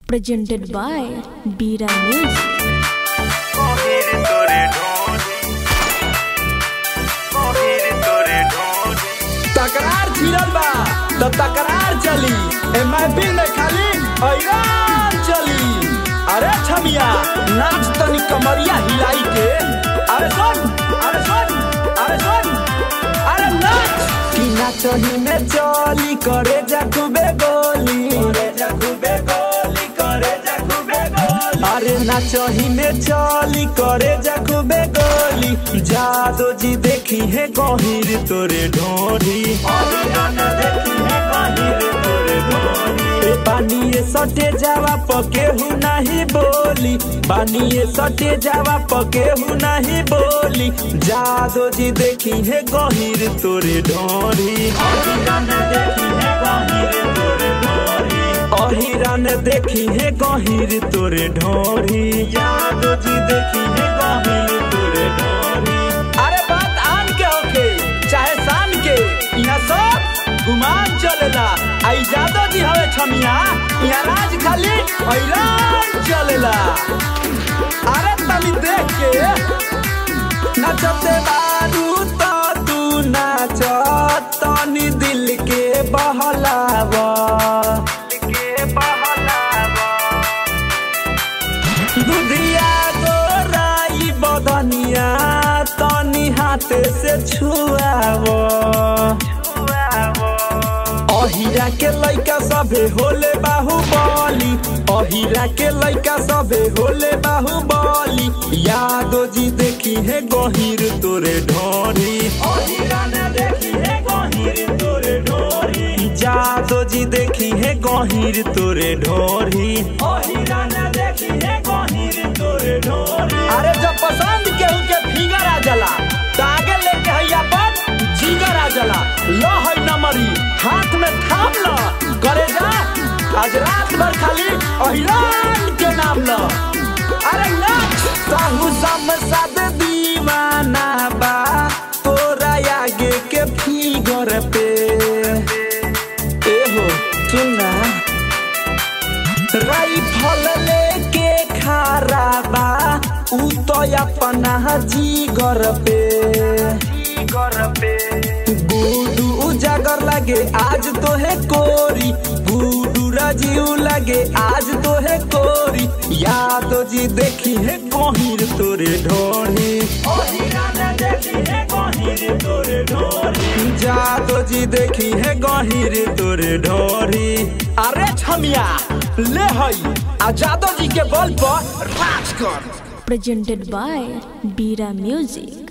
presented by Bira Music. तकरार छिड़ल बा तो तकरार चली ए महफिल में खाली ऐलान चली। अरे छमिया नाच तनी कमरिया हिलाई के। अरे सुन अरे सुन अरे सुन अरे नाच कि नाचही में चली करे जा खूबे गोली करे जा खूबे गोली करे जा खूबे गोली। अरे नाचही में चली करे जा खूबे गोली। जादो जी देखी है गहिर तोरे ढोरी पानी सटे जावा पके हूँ नहीं बोली पानी सटे जावा पके हूँ नहीं बोली। जादो जी देखी है गहिर तोरे ढोरी अहिरान देखी है गहिर तोरे ढोरी। जादो जी देखी है गहिर तोरे ढोरी। अरे बात आन के होके चाहे शान के यहाँ सब गुमान चलेला। आई जादो जी हवे छमिया यहाँ राज खाली ऐलान चलेला। अरे तनी देख के नचते बारू तो तू नाच तनी दिल के बहलावा दुधिया गोराई बदनिया तनी हाथे से छुआवो। अहिरा के लइका सभे होले बाहुबली अहिरा के लइका सभे होले बाहुबली। यादो जी देखी है गहिर तोरे ढोरी अहिरा ने देखी है गहिर तोरे ढोरी। जादो जी देखी है गहिर तोरे ढोरी अहिरा ने देखी है गहिर तोरे ढोरी। अरे जब पसंद केहू के फिगर आ जाला तो आगे लेके हैया पर जिगर आ जाला। लो है नमरी हाथ में थाम लो करे जा आज रात भर खाली अहिरान के नाम लो। अरे नाच साहू साद दीवाना बा तोरा आगे के फिगर पे। ए हो सुना राइफल लेके खारा बा उ तो अपना जिगर पे गुडू उजागर लगे आज तो है कोरी गुडू राजीव लगे आज तो है कोरी। यादो जी देखी है गहिर तोरे ढोरी जादो जी देखी है गहिर तोरे ढोरी। अरे छमिया ले हई आ जादो जी के बल पर राज कर। Presented by Bira Music.